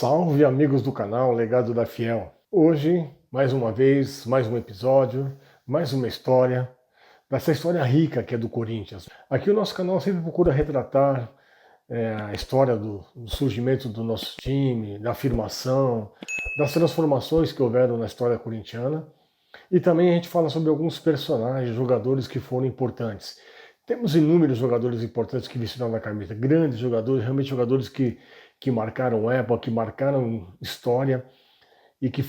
Salve amigos do canal Legado da Fiel. Hoje, mais uma vez, mais um episódio, mais uma história, dessa história rica que é do Corinthians. Aqui o nosso canal sempre procura retratar a história do surgimento do nosso time, da afirmação, das transformações que houveram na história corintiana. E também a gente fala sobre alguns personagens, jogadores que foram importantes. Temos inúmeros jogadores importantes que vestiram na camisa, grandes jogadores, realmente jogadores que marcaram época, que marcaram história e que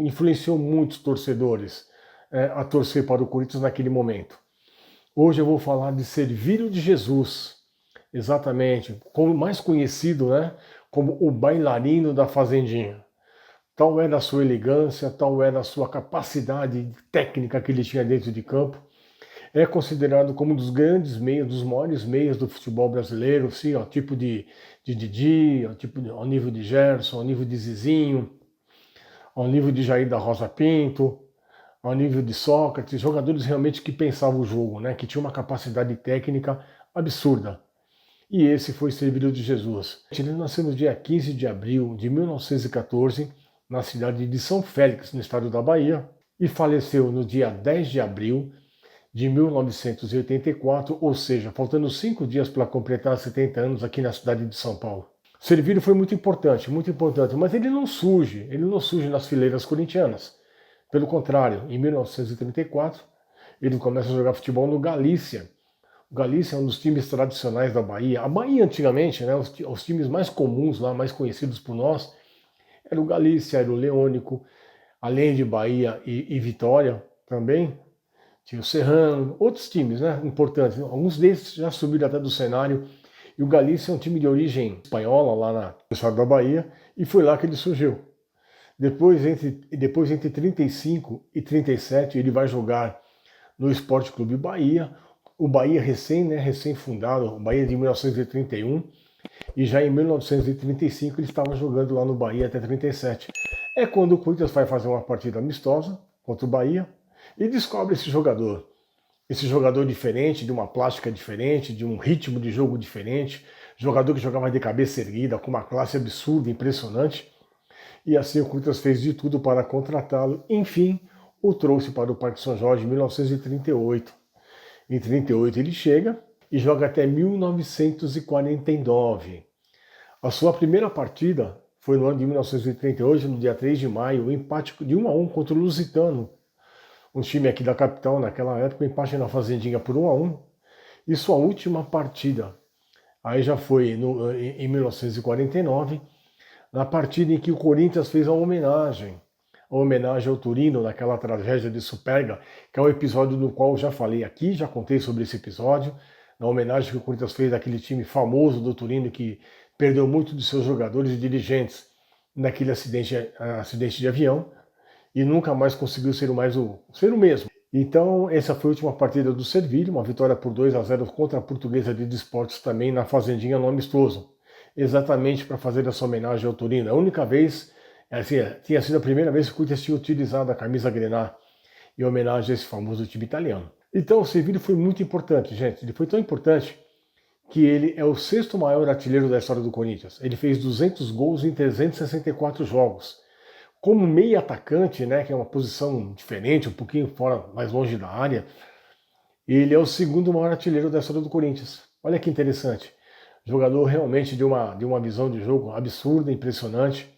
influenciou muitos torcedores a torcer para o Corinthians naquele momento. Hoje eu vou falar de Servílio de Jesus, exatamente, como mais conhecido, né, como o bailarino da Fazendinha. Tal era a sua elegância, tal era a sua capacidade técnica que ele tinha dentro de campo. É considerado como um dos grandes meias, dos maiores meias do futebol brasileiro, sim, ó, tipo de Didi, ao nível de Gerson, ao nível de Zizinho, ao nível de Jair da Rosa Pinto, ao nível de Sócrates, jogadores realmente que pensavam o jogo, né, que tinham uma capacidade técnica absurda. E esse foi Servílio de Jesus. Ele nasceu no dia 15 de abril de 1914, na cidade de São Félix, no estado da Bahia, e faleceu no dia 10 de abril de 1984, ou seja, faltando 5 dias para completar 70 anos aqui na cidade de São Paulo. Servílio foi muito importante, mas ele não surge nas fileiras corintianas. Pelo contrário, em 1934, ele começa a jogar futebol no Galícia. O Galícia é um dos times tradicionais da Bahia. A Bahia antigamente, né, os times mais comuns lá, mais conhecidos por nós, era o Galícia, era o Leônico, além de Bahia e Vitória também, tinha o Serrano, outros times, né, importantes. Alguns deles já subiram até do cenário. E o Galícia é um time de origem espanhola, lá no estado da Bahia, e foi lá que ele surgiu. Depois, entre 35 e 37, ele vai jogar no Esporte Clube Bahia, o Bahia recém-fundado, o Bahia de 1931, e já em 1935 ele estava jogando lá no Bahia até 37. É quando o Corinthians vai fazer uma partida amistosa contra o Bahia e descobre esse jogador diferente, de uma plástica diferente, de um ritmo de jogo diferente, jogador que jogava de cabeça erguida, com uma classe absurda, impressionante. E assim o Corinthians fez de tudo para contratá-lo. Enfim, o trouxe para o Parque São Jorge em 1938. Em 1938 ele chega e joga até 1949. A sua primeira partida foi no ano de 1938, no dia 3 de maio, o empate de 1-1 contra o Lusitano, um time aqui da capital naquela época, o empate na Fazendinha por 1-1. E sua última partida, aí já foi em 1949, na partida em que o Corinthians fez a homenagem ao Turino, naquela tragédia de Superga, que é um episódio no qual eu já falei aqui, já contei sobre esse episódio, na homenagem que o Corinthians fez àquele time famoso do Turino que perdeu muito de seus jogadores e dirigentes naquele acidente de avião e nunca mais conseguiu ser o mesmo. Então, essa foi a última partida do Servílio, uma vitória por 2-0 contra a Portuguesa de Desportos também na Fazendinha no Amistoso, exatamente para fazer essa homenagem ao Turino. A única vez, assim, tinha sido a primeira vez que o Corinthians tinha utilizado a camisa grená em homenagem a esse famoso time italiano. Então, o Servílio foi muito importante, gente. Ele foi tão importante que ele é o 6º maior artilheiro da história do Corinthians. Ele fez 200 gols em 364 jogos. Como meio atacante, né, que é uma posição diferente, um pouquinho fora, mais longe da área, ele é o 2º maior artilheiro da história do Corinthians. Olha que interessante. Jogador realmente de uma visão de jogo absurda, impressionante.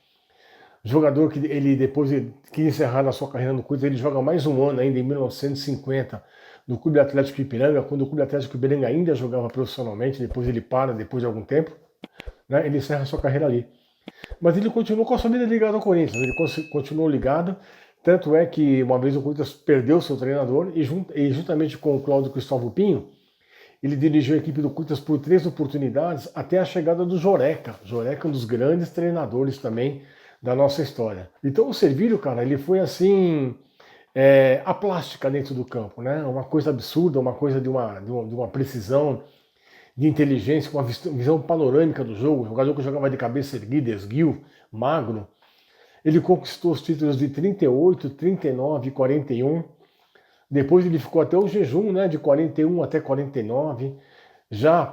Jogador que ele depois quis encerrar a sua carreira no Corinthians, ele joga mais um ano ainda, em 1950, no Clube Atlético Ipiranga, quando o Clube Atlético Ipiranga ainda jogava profissionalmente, depois ele para, depois de algum tempo, né, ele encerra a sua carreira ali. Mas ele continuou com a sua vida ligada ao Corinthians, ele continuou ligado, tanto é que uma vez o Corinthians perdeu seu treinador e juntamente com o Cláudio Cristóvão Pinho, ele dirigiu a equipe do Corinthians por 3 oportunidades até a chegada do Joreca. Joreca é um dos grandes treinadores também da nossa história. Então o Servílio, cara, ele foi assim, a plástica dentro do campo, né? Uma coisa absurda, uma coisa de uma precisão, de inteligência, com uma visão panorâmica do jogo, jogador que jogava de cabeça erguida, esguio, magro. Ele conquistou os títulos de 38, 39 e 41. Depois ele ficou até o jejum, né, de 41 até 49,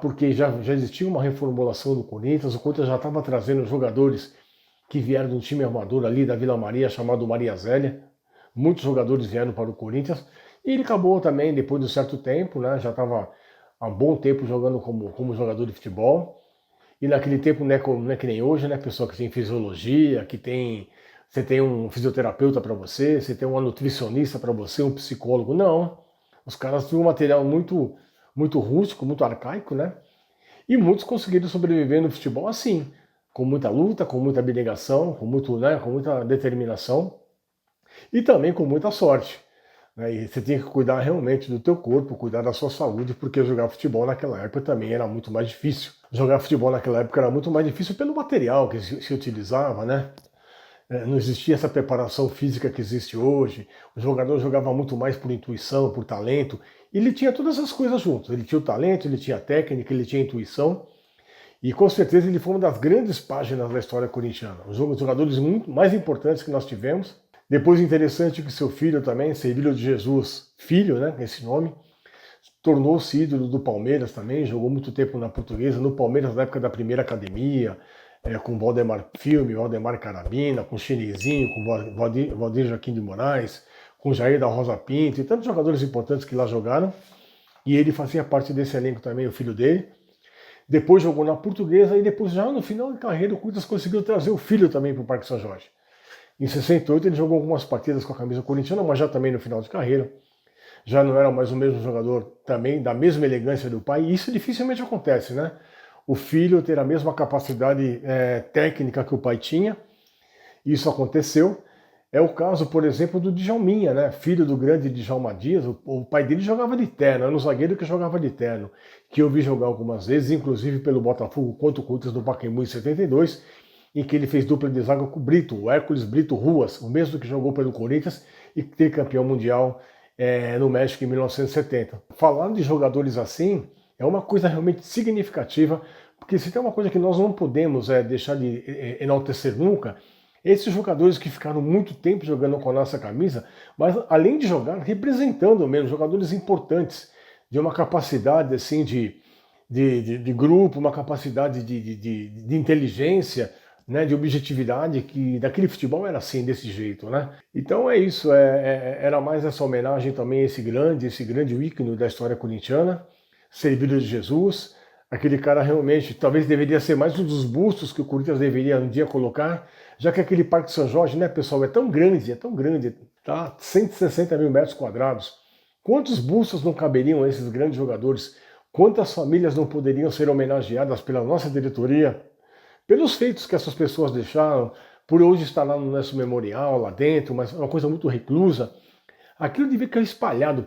porque já existia uma reformulação do Corinthians, o Corinthians já estava trazendo jogadores que vieram de um time amador ali da Vila Maria, chamado Maria Zélia. Muitos jogadores vieram para o Corinthians. E ele acabou também, depois de um certo tempo, né, já estava há um bom tempo jogando como jogador de futebol. E naquele tempo não é que nem hoje, né? Pessoa que tem fisiologia, você tem um fisioterapeuta para você tem uma nutricionista para você, um psicólogo. Não. Os caras tinham um material muito rústico, muito arcaico, né? E muitos conseguiram sobreviver no futebol assim, com muita luta, com muita abnegação, com muita determinação e também com muita sorte. Né? E você tinha que cuidar realmente do teu corpo, cuidar da sua saúde, porque jogar futebol naquela época também era muito mais difícil. Jogar futebol naquela época era muito mais difícil pelo material que se utilizava, né? Não existia essa preparação física que existe hoje. O jogador jogava muito mais por intuição, por talento. E ele tinha todas essas coisas juntas. Ele tinha o talento, ele tinha a técnica, ele tinha a intuição. E com certeza ele foi uma das grandes páginas da história corintiana. Os jogadores muito mais importantes que nós tivemos. Depois interessante que seu filho também, Servilho de Jesus, filho, né, esse nome, tornou-se ídolo do Palmeiras também, jogou muito tempo na Portuguesa, no Palmeiras na época da primeira academia, com Valdemar Filme, Valdemar Carabina, com Chinesinho, com Valdir Joaquim de Moraes, com Jair da Rosa Pinto e tantos jogadores importantes que lá jogaram. E ele fazia parte desse elenco também, o filho dele. Depois jogou na Portuguesa e depois, já no final de carreira, o Corinthians conseguiu trazer o filho também para o Parque São Jorge. Em 68 ele jogou algumas partidas com a camisa corintiana, mas já também no final de carreira. Já não era mais o mesmo jogador também, da mesma elegância do pai. E isso dificilmente acontece, né? O filho ter a mesma capacidade técnica que o pai tinha. Isso aconteceu. É o caso, por exemplo, do Djalminha, né? Filho do grande Djalma Dias. O pai dele jogava de terno, era um zagueiro que jogava de terno, que eu vi jogar algumas vezes, inclusive pelo Botafogo contra o Corinthians do Pacaembu em 72, em que ele fez dupla de zaga com o Brito, o Hércules Brito Ruas, o mesmo que jogou pelo Corinthians e que teve campeão mundial no México em 1970. Falando de jogadores assim, é uma coisa realmente significativa, porque se tem uma coisa que nós não podemos deixar de enaltecer nunca, esses jogadores que ficaram muito tempo jogando com a nossa camisa, mas além de jogar, representando mesmo, jogadores importantes, de uma capacidade assim de grupo, uma capacidade de inteligência, né, de objetividade, que daquele futebol era assim, desse jeito, né? Então é isso, era mais essa homenagem também a esse grande ícone da história corintiana, Servilho de Jesus, aquele cara realmente, talvez deveria ser mais um dos bustos que o Corinthians deveria um dia colocar, já que aquele Parque São Jorge, né, pessoal, é tão grande, tá? 160 mil metros quadrados. Quantos bustos não caberiam a esses grandes jogadores? Quantas famílias não poderiam ser homenageadas pela nossa diretoria? Pelos feitos que essas pessoas deixaram, por hoje estar lá no nosso memorial, lá dentro, mas é uma coisa muito reclusa. Aquilo devia ficar espalhado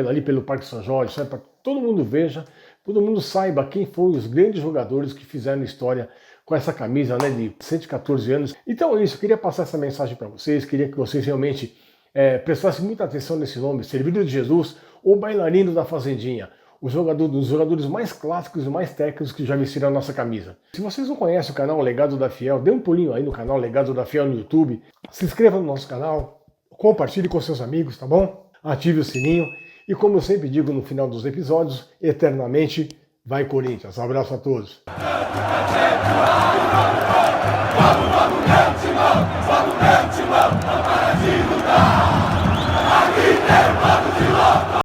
ali pelo Parque São Jorge, para que todo mundo veja, todo mundo saiba quem foram os grandes jogadores que fizeram história com essa camisa, né, de 114 anos. Então é isso, eu queria passar essa mensagem para vocês, queria que vocês realmente prestassem muita atenção nesse nome, Servilho de Jesus, o bailarino da Fazendinha. Um dos jogadores mais clássicos e mais técnicos que já vestiram a nossa camisa. Se vocês não conhecem o canal Legado da Fiel, dê um pulinho aí no canal Legado da Fiel no YouTube, se inscreva no nosso canal, compartilhe com seus amigos, tá bom? Ative o sininho e, como eu sempre digo no final dos episódios, eternamente vai Corinthians. Um abraço a todos. Vamos, meu timão, não para de lutar. Aqui tem